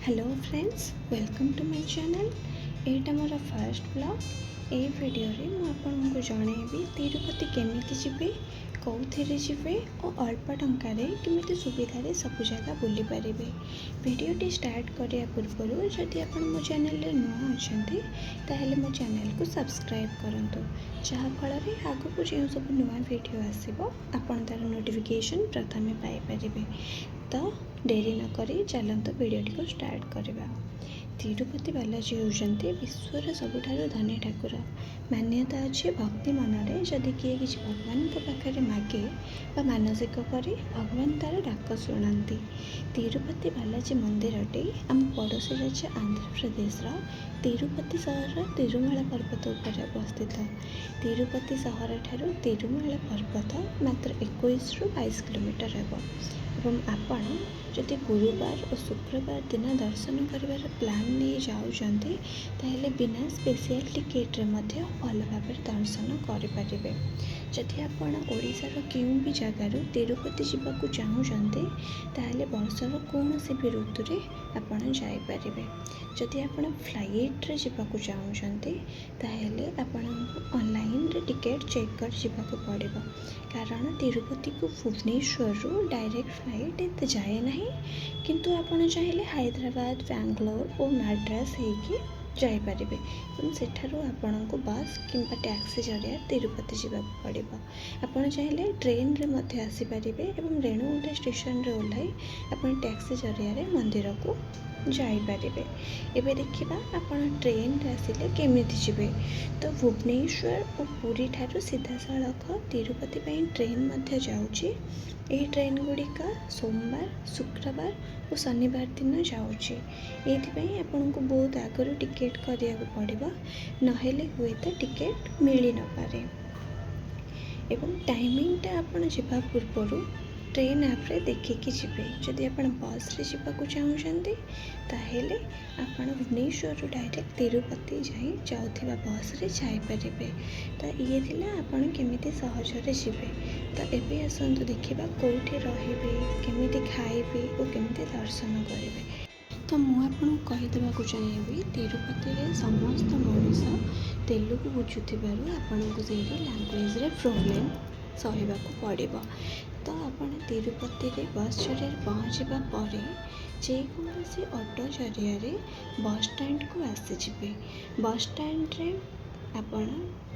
Hello friends, welcome to my channel. एटा मोर first blog. ए वीडियो रे मु आपनको जनइबी तिरुपति केमिति जिबे, कौथिरे जिबे और अल्प टंकार केमिति सुविधा रे सब जगह बुली पारिबे। वीडियोटी स्टार्ट करिया पूर्व जदि आपण मो चैनल रे नुआ अछंती ताहेले मो चैनल को सब्सक्राइब करंतु, जहा फल रे आगु को जे सब नुआ वीडियो आसीबो आपण तार नोटिफिकेशन प्रथमे पाई परिबे। तो डेरी न करी चलते वीडियोटी को स्टार्ट करवा। तिरुपति बालाजी होउछन्ति विश्वर सबुठारु धनी ठाकुर। मान्यता अच्छी भक्ति मनरे जदि किए किसी भगवान को पाखरे मागे बा मानसिक करी भगवान तार डाक शुणती। तिरुपति बालाजी मंदिरटी आम पड़ोसी राज्य आंध्र प्रदेश तिरुपति सहर तिरुमाला पर्वत उपर अवस्थित। तिरुपति सहर ठारू तिरुमाला पर्वत मात्र 21 ରୁ 22 किलोमीटर हेब। एवं आपण जदि गुरुवार और शुक्रवार दिन दर्शन कर प्लान नहीं जाऊँगी ताहले बिना स्पेशल टिकेट भल भाव दर्शन करें। जदि आपण ओडिशार केउं भी जगार तिरुपति जावाक चाहूँगी ताहले वर्षर कौन सी भी ऋतु रे आपण जाइपारे। जदि आपण फ्लाइट रे जावाक चाहूँगी ताहले आपण ऑनलाइन रे टिकेट चेक कर जावाक पड़िबो, कारण तिरुपति को भुवनेश्वर डायरेक्ट फ्लाइट एत जाए ना, किंतु आपण चाहिए हैदराबाद, बैंगलोर और मद्रास होगी जाइपारे। सेठारू आपण को बस किंबा टैक्सी जरिया तिरुपति जावाक पड़िबो। आपण चाहिए ट्रेन रे मध्य आसीपारे एवं रेणुगुंटा स्टेशन रे ओह्लाई आपण टैक्सी जरिया रे मंदिर को जाइपारे। एबे देखिबा आपण ट्रेन रे आसिले केमिति जिबे। तो भुवनेश्वर और पुरी ठारू सीधा सड़क तिरुपति पई ट्रेन मध्य जाउची। एही ट्रेन गुड़िका सोमवार, शुक्रवार और शनिवार दिन जाउची। एथिपई आपनको बहुत आगरू टिकेट करिया पड़िबो, नहेले हुए तो टिकेट मिली न पारे। एवं टाइमिंगटा आपण जिबा पूर्वरु ट्रेन आप रे देखिकी जिबे। जदि आपण बस रे जावाक चाहूँगी ताहेले आपण भुवनेश्वर डायरेक्ट तिरुपति जाई जाउथिबा बस रे जाइपारे। तो ये थिला आपण केमिति सहजरे जिबे। तो एबे आसंतु देखिबा कोठी रहिबे, केमिति खाइबे और केमिति दर्शन करिबे। तो मु आपन कहीदेवाक चाहिए तिरुपति रे समस्त मनुष्य तेलुगु बुझुथिबारु आपनको सेही लैंग्वेज रे प्रॉब्लम सहिबाकू पड़िबो। तो आपण तिरुपति रे बस जरिए पहुँचवा पर जेकोसी ऑटो जरिया रे बस स्टैंड को आसीजिबे। बस स्टैंड रे आपण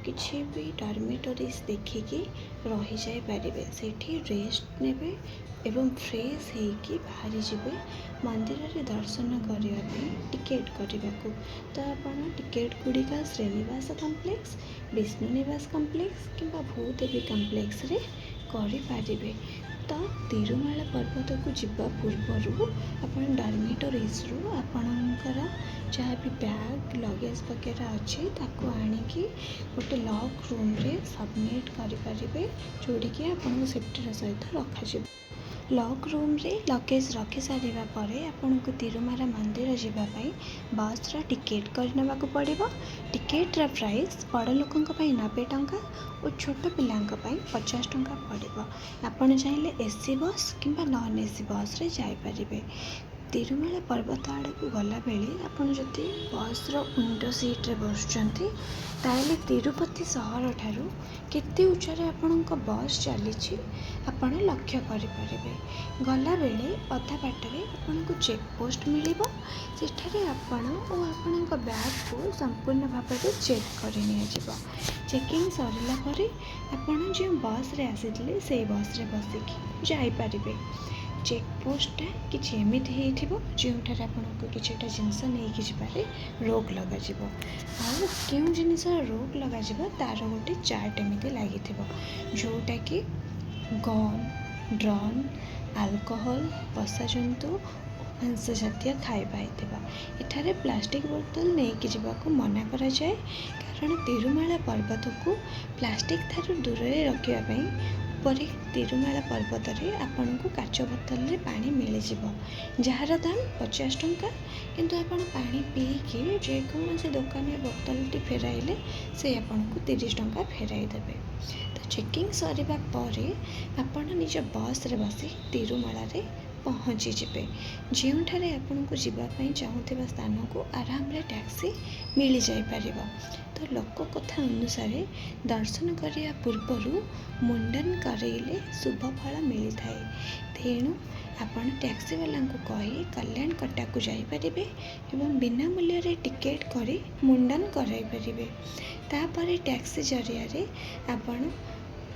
किछि भी डॉर्मेटरीज देखिकी रही जाई पारिबे, सेठी रेस्ट नेबे एवं फ्रेश होइकी बाहरी जिबे मंदिर रे दर्शन करिया पे टिकेट करिबाकू। तो आपण टिकेट गुड़िका श्रीनिवास कॉम्प्लेक्स, विष्णु निवास कॉम्प्लेक्स किंबा भूदेवी कॉम्प्लेक्स रे करि पारिबे। तो तिरुमाला पर्वत को जिबा पूर्वरु आपण डॉर्मेटरीज रु आपणकर जहाँ भी बैग लगेज वगैरह अच्छी ताको आनिकी गोटे लॉक रूम रे सबमिट करें, जोड़िकी आपन सेफ्टी सहित रखा। लॉक रूम रे लगेज रखी सारिबा परे आपनको तिरुमाला मंदिर जावाई बस रा टिकेट करनेबाकू पड़िबो। टिकेट रा प्राइस बड़ लोकंक पई 90 टंका और छोट पिलांक पई 50 टंका पड़िबो। आपण चाहिले एसी बस किंबा नॉन एसी बस रे जाई परिबे। तिरुमाला पर्वत आड़ को गला बेले आपण जदि बस रो विंडो सीट रे बसुचंती ताले तिरुपति सहर ठारू केते उच्चरे आपणक बस चलीछि आपण लक्ष्य करि परिबे। गला बेले अधा बाटरे आपणको चेक पोस्ट मिलिबो। सेठारे आपण और आपणक बैग को संपूर्ण भाव में चेक करि निया जिवो। चेकिंग सरिला परे आपण जे बस रे आसीथिले से बस रे बसिकी जाई परिबे। चेक पोस्टा किसी एमती हो जोठार आपको किसीटा जिनस नहीं जारे रोक लग क्यों जिनस रोक लग तार गोटे चार्ट एमती लगी जोटा कि गन, ड्रन, अल्कोहल, पोषा जंतु, मांस जातीय खाଇବା एठारे प्लास्टिक बोतल नहीं जावाक मना करा जाए, कारण तिरुमाला पर्वत को प्लास्टिक थारू दूर रखापी परे तिरुमाला पर्वत रे आपन को काच बोतल रे पानी मिल जार दाम 50 टंका, किंतु आपन पानी पीकी जेकोसी दुकान में बोतलटी फेराइले से आपन को 30 टंका फेराई देबे। तो चेकिंग सरिबा परे आपन निज बस रे बसी तिरुमाला रे पहुँचीजे जोठारे आपण को जीवाई चाहूबा स्थान को आराम टैक्सी मिल जापर। तो लोक कथा अनुसार दर्शन करने पूर्व मुंडन करइले शुभ फल मिलता है। तेणु आपण टैक्सी वाला को कही कल्याण कटा को जापर एवं बिना मूल्य टिकेट करी मुंडन कराई पारे। तापर टैक्सी जरिया आपण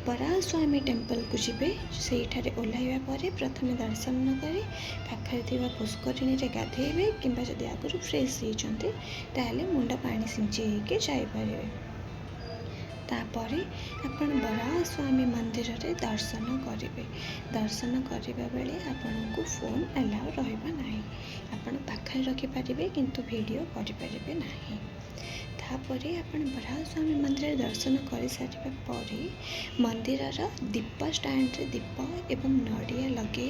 बराह स्वामी टेम्पल को जीवे। से ओह्लैवा पर प्रथम दर्शन न करी पाखे पुष्करिणी रे गाधेबे किंबा जदि आगुरी फ्रेश होती ताहले मुंड पानी सिंची के जापर। तापर आपण बराह स्वामी मंदिर रे दर्शन करेंगे। दर्शन करने बेले आपण को फोन अलाउ रहिबा नाही। आपण पाखे रखिपारे किंतु वीडियो करें ना। तापर आपण बराह स्वामी मंदिर दर्शन कर सारे पर मंदिर दीप स्टैंड रे दीप एवं नड़िया लगे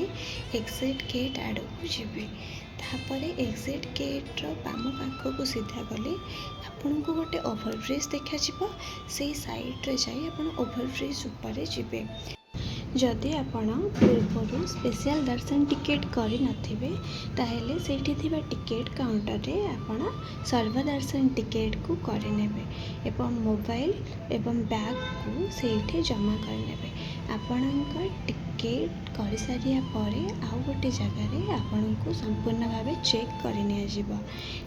एक्जिट गेट आड़ को जीवे। तापर एक्जिट गेट्र बाम पाख को सीधा गले आपन को गोटे ओभरब्रिज देखा से साइड रे जाई आपन ओभरब्रिज ऊपर जीवे। जदि आपण पूर्व स्पेशल दर्शन टिकेट करि नथिबे ताहेले सेठी थिबा टिकेट काउंटर रे आपण सर्वदर्शन टिकेट को करिनेबे एवं मोबाइल एवं बैग को सेठी जमा करनेबे। आपणकर टिकेट कर सारिया परे आउ गोटे जगार आपण को संपूर्ण भाव चेक करनी आजिबा।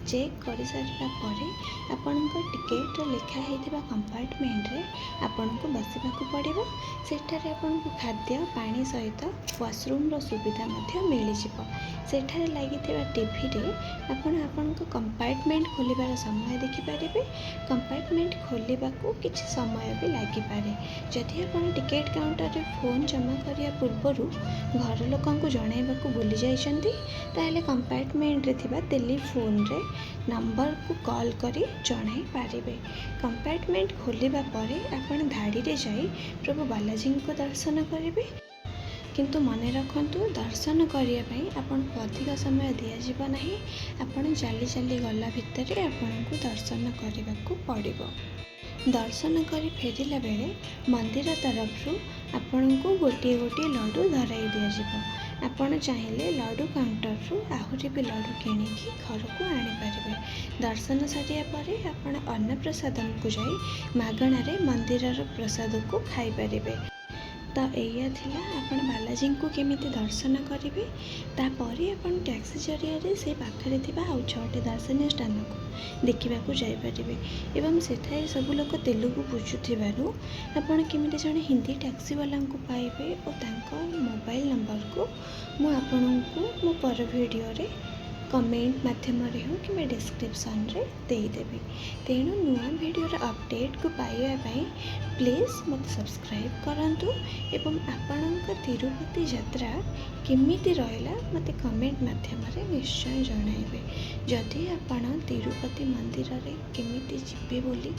चेक कर सारिया परे आपणकर टिकेट लिखा हेतिबा कंपार्टमेंट रे आपण को बसिबाकू पड़िबो। सेठारे आपण को खाद्य पानी सहित वाशरूम रो सुविधा मिल जाव। सेठारे लागिथिबा टीवी रे आपण आपनको कंपार्टमेंट खोलिबार समय देखिपारे। कंपार्टमेंट खोलिबाकू किछि समय भी लागी पारे। जदि आपण टिकेट काउंटर रे फोन जमा करिया पूर्वरु घर लोकंकु जणाइबाकू भूली जाइछन्ती ताहेले कंपार्टमेंट रे थिबा टेलीफोन रे नंबर को कॉल करी जणाई पारिबे। कंपार्टमेंट खोलिबा परे आपण धाड़ी रे जाई प्रभु बालाजी को दर्शन करेंगे। किंतु मन रखु दर्शन करने आपन को अधिक समय दिज्व ना। आपन चली चली गला भितर आपन को दर्शन करने को पड़ो। दर्शन कर फेरिला बेले मंदिर तरफ आपण को गोटे गोटे लड्डू धराई दिज्व। आपण चाहिए लड्डू काउंटर रु आहरी भी लड्डू किणिकी घर को आनीपारे। दर्शन सारिया पर आपण अन्न प्रसाद को जाई मागण मंदिर प्रसाद को खाई पारे। तो यह थिला आपण बालाजी को केमिति दर्शन करेंगे। तापर आपण टैक्सी जरिया से पाखरे थिबा आउ 6टी दर्शनीय स्थान को देखा जापरें। एवं सेठारे सब लोग तेलुगु बुझुथिबारु आपण केमिति जणे हिंदी टैक्सी वाला को पाइबे और तांको मोबाइल नंबर को मु आपनको मो पर वीडियो रे कमेंट माध्यम हो कि डिस्क्रिप्शन रे देदेवी। तेणु नुआ वीडियोर अपडेट को पाइबाई प्लीज मत सब्सक्राइब करंतु एवं आपणक तिरुपति यात्रा केमिति रहिला मते कमेंट माध्यम रे निश्चय जणाइबे। जदि आपण तिरुपति मंदिर रे केमिति जिबे बोली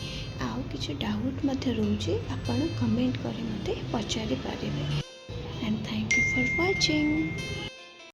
आउ किछि डाउट मते रहउची आपण कमेंट करे मते पचारि पारिबे। And thank you for watching.